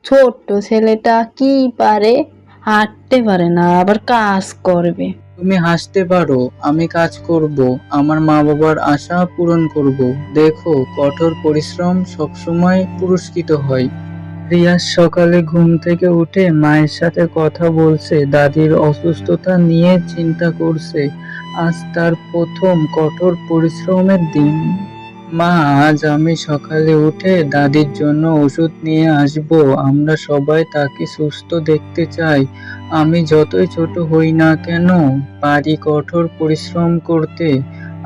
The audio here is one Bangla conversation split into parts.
ছোট্ট ছেলেটা কি পারে? হাঁটতে পারে না, আবার কাজ করবে। তুমি হাসতে পারো, আমি কাজ করব, আমার মা বাবার আশা পূরণ করব। দেখো, কঠোর পরিশ্রম সবসময় পুরস্কৃত হয়। রিয়াজ সকালে ঘুম থেকে উঠে মায়ের সাথে কথা বলছে, দাদির অসুস্থতা নিয়ে চিন্তা করছে। আজ তার প্রথম কঠোর পরিশ্রমের দিন। মা, আজ আমি সকালে উঠে দাদির জন্য ওষুধ নিয়ে আসব। আমরা সবাই তাকে সুস্থ দেখতে চাই। আমি যতই ছোট হই না কেন, পারি কঠোর পরিশ্রম করতে।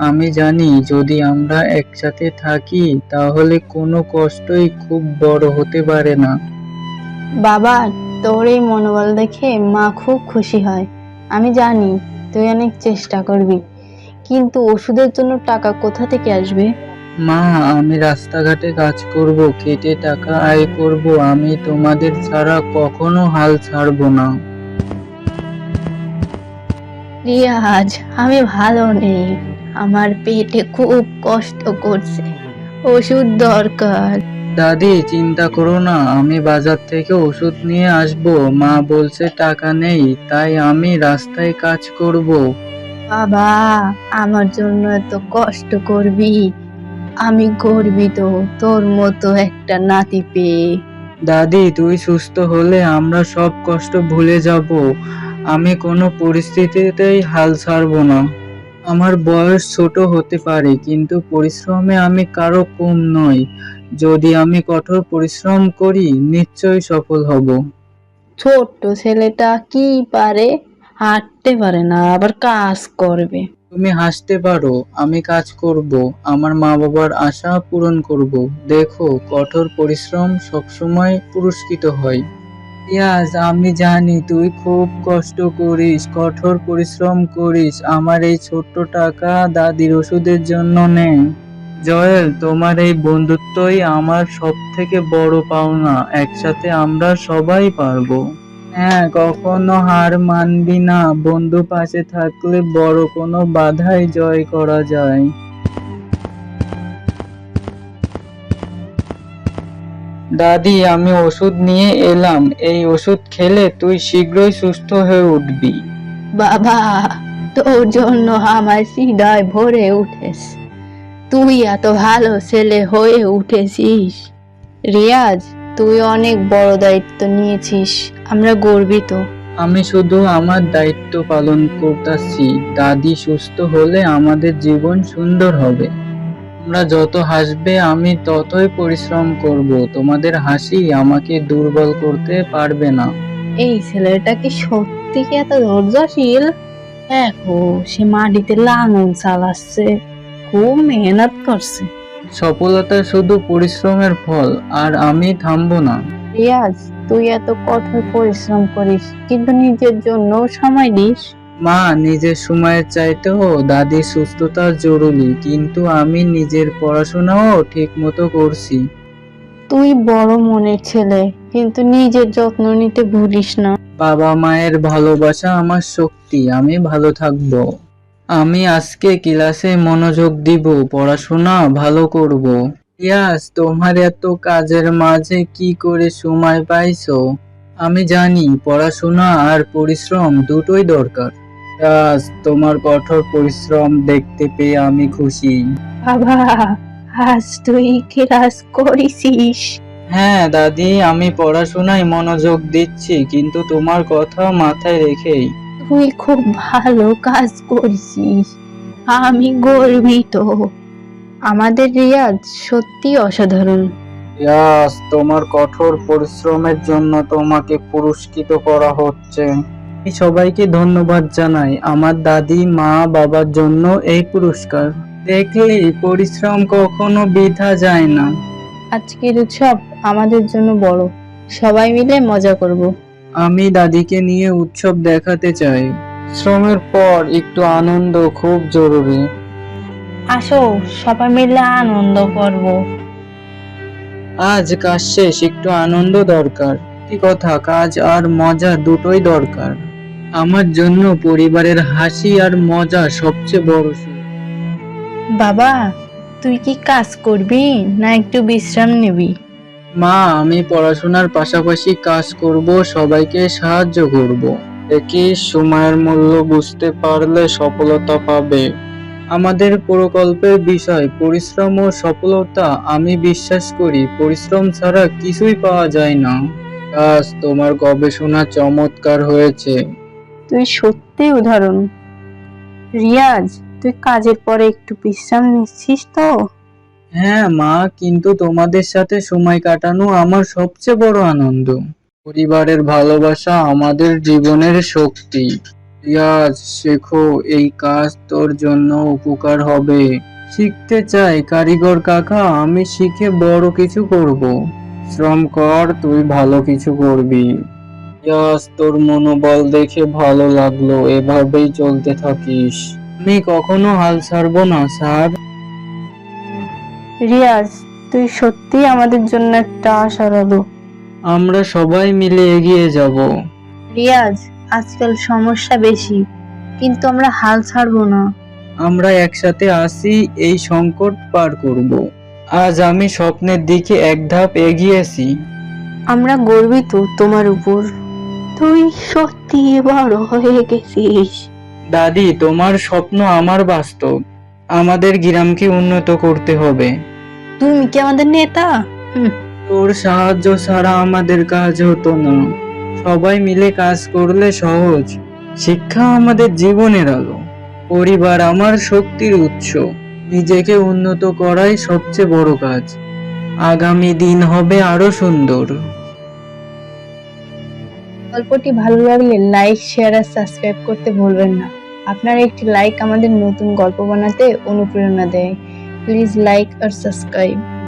আমি জানি যদি আমরা একসাথে থাকি তাহলে কোনো কষ্টই খুব বড় হতে পারে না। বাবা, তোর এই মনোবল দেখে মা খুব খুশি হয়। আমি জানি তুই অনেক চেষ্টা করবি, কিন্তু ওষুধের জন্য টাকা কোথা থেকে আসবে? মা, আমি রাস্তাঘাটে কাজ করব, খেটে টাকা আয় করব। আমি তোমাদের ছাড়া কখনো হাল ছাড়বো না। রিয়াজ, আমি ভালো নেই, আমার পেটে খুব কষ্ট করছে, ওষুধ দরকার। দাদি, চিন্তা করো না, আমি বাজার থেকে ওষুধ নিয়ে আসবো। মা বলছে টাকা নেই, তাই আমি রাস্তায় কাজ করব। বাবা, আমার জন্য এত কষ্ট করবি? আমি গর্বিত তোর মতো একটা নাতি পেয়ে। দাদি, তুই সুস্থ হলে আমরা সব কষ্ট ভুলে যাব। আমি কোনো পরিস্থিতিতেই হাল ছাড়বো না। আমার বয়স ছোট হতে পারে, কিন্তু পরিশ্রমে আমি কারো কম নই। যদি আমি কঠোর পরিশ্রম করি, নিশ্চয়ই সফল হব। ছোট্ট ছেলেটা কি পারে? হাঁটতে পারে না, আবার কাজ করবে। তুমি হাসতে পারো, আমি কাজ করব, আমার মা বাবার আশা পূরণ করব। দেখো, কঠোর পরিশ্রম সবসময় পুরস্কৃত হয়। ইয়াস, আমি জানি তুই খুব কষ্ট করিস, কঠোর পরিশ্রম করিস। আমার এই ছোট্ট টাকা দাদির ওষুধের জন্য নে। জয়েল, তোমার এই বন্ধুত্বই আমার সব থেকে বড় পাওনা। একসাথে আমরা সবাই পারবো। হ্যাঁ, কখনো হার মানবি না। বন্ধু পাশে থাকলে বড় কোনো বাধাই জয় করা যায়। দাদি, আমি ওষুধ নিয়ে এলাম। এই ওষুধ খেলে তুই শীঘ্রই সুস্থ হয়ে উঠবি। বাবা, তোর জন্য আমার হৃদয় ভরে উঠেছে। তুই এত ভালো ছেলে হয়ে উঠেছিস। রিয়াজ, তুই অনেক বড় দায়িত্ব নিয়েছিস, আমরা গর্বিত। আমি শুধু আমার দায়িত্ব পালন করতেছি। দাদি সুস্থ হলে আমাদের জীবন সুন্দর হবে। তোমরা যত হাসবে আমি ততই পরিশ্রম করব। তোমাদের হাসি আমাকে দুর্বল করতে পারবে না। এই ছেলেটা কি সত্যি কি এত ধৈর্যশীল? দেখো, সে মাটিতে লাঙল চালাচ্ছে, খুব মেহনত করছে। সফলতা শুধু পরিশ্রমের ফল, আর আমি থামবো না। রিয়াজ, তুই এত কঠোর পরিশ্রম করিস, কিন্তু নিজের জন্য সময় দিস। মা, নিজের সময়ের চাইতেও দাদির সুস্থতা জরুরি, কিন্তু আমি নিজের পড়াশোনাও ঠিক মতো করছি। তুই বড় মনের ছেলে, কিন্তু নিজের যত্ন নিতে ভুলিস না। বাবা মায়ের ভালোবাসা আমার শক্তি, আমি ভালো থাকবো। আমি আজকে ক্লাসে মনোযোগ দিব, পড়াশোনা ভালো করব। ইয়াস, তোমার এত কাজের মাঝে কি করে সময় পাইছো? আমি জানি পড়াশোনা আর পরিশ্রম দুটোই দরকার। ইয়াস, তোমার কঠোর পরিশ্রম দেখতে পেয়ে আমি খুশি। বাবা, আজ তুই ক্লাস করেছিস? হ্যাঁ দাদি, আমি পড়াশোনায় মনোযোগ দিচ্ছি, কিন্তু তোমার কথা মাথায় রেখেই। তুই খুব ভালো কাজ করেছিস, আমি গর্বিত। আমাদের রিয়াজ সত্যি অসাধারণ। ইয়াস, তোমার কঠোর পরিশ্রমের জন্য তোমাকে পুরস্কৃত করা হচ্ছে। আমি সবাইকে ধন্যবাদ জানাই, আমার দাদি মা বাবার জন্য এই পুরস্কার। দেখলে, পরিশ্রম কখনো বৃথা যায় না। আজকের উৎসব আমাদের জন্য বড়, সবাই মিলে মজা করব। আমি দাদিকে নিয়ে উৎসব দেখাতে চাই। শ্রমের পর একটু আনন্দ খুব জরুরি। আসো, সবাই মিলে আনন্দ করব। আজ কাজ শেষ, একটু আনন্দ দরকার। সত্যি কথা, কাজ আর মজা দুটোই দরকার। আমার জন্য পরিবারের হাসি আর মজা সবচেয়ে বড় সুখ। বাবা, তুই কি কাজ করবি না একটু বিশ্রাম নিবি? মা, আমি পড়াশোনার পাশাপাশি কাজ করব, সবাইকে সাহায্য করব। একই সময়ের মূল্য বুঝতে পারলে সফলতা পাবে। আমাদের প্রকল্পের বিষয় পরিশ্রম ও সফলতা। আমি বিশ্বাস করি পরিশ্রম ছাড়া কিছুই পাওয়া যায় না। কাজ, তোমার গবেষণা চমৎকার হয়েছে। তুই সত্যি উদাহরণ। রিয়াজ, তুই কাজের পরে একটু বিশ্রাম নিচ্ছিস তো? হ্যাঁ মা, কিন্তু তোমাদের সাথে সময় কাটানো আমার সবচেয়ে বড় আনন্দ। পরিবারের ভালোবাসা আমাদের জীবনের শক্তি। রিয়াজ, শেখো, এই কাজ তোর জন্য উপকার হবে। শিখতে চাই কারিগর কাকা, আমি শিখে বড় কিছু করব। শ্রম কর, তুই ভালো কিছু করবি। রিয়াজ, তোর মনোবল দেখে ভালো লাগলো, এভাবেই চলতে থাকিস। আমি কখনো হাল ছাড়বো না স্যার। রিয়াজ, তুই সত্যি আমাদের জন্য একটা আশার আলো। আমরা সবাই মিলে এগিয়ে যাব। রিয়াজ, আজকাল সমস্যা বেশি, কিন্তু আমরা হাল ছাড়বো না। আমরা একসাথে আসি, এই সংকট পার করব। আজ আমি স্বপ্নের দিকে এক ধাপ এগিয়েছি। আমরা গর্বিত তোমার উপর। তুই সত্যি বড় হয়ে গেছিস। দাদি, তোমার স্বপ্ন আমার বাস্তব। আমাদের গ্রামকে উন্নত করতে হবে। তুমি কি আমাদের নেতা? তোর সাহায্য ছাড়া আমাদের কাজ হতো না। সবাই মিলে কাজ করলে সহজ। শিক্ষা আমাদের জীবনের আলো। পরিবার আমার শক্তির উৎস। নিজেকে উন্নত করাই সবচেয়ে বড় কাজ। আগামী দিন হবে আরো সুন্দর। গল্পটি ভালো লাগলে লাইক, শেয়ার আর সাবস্ক্রাইব করতে ভুলবেন না। আপনার একটি লাইক আমাদের নতুন গল্প বানাতে অনুপ্রেরণা দেয়। প্লিজ লাইক আর সাবস্ক্রাইব।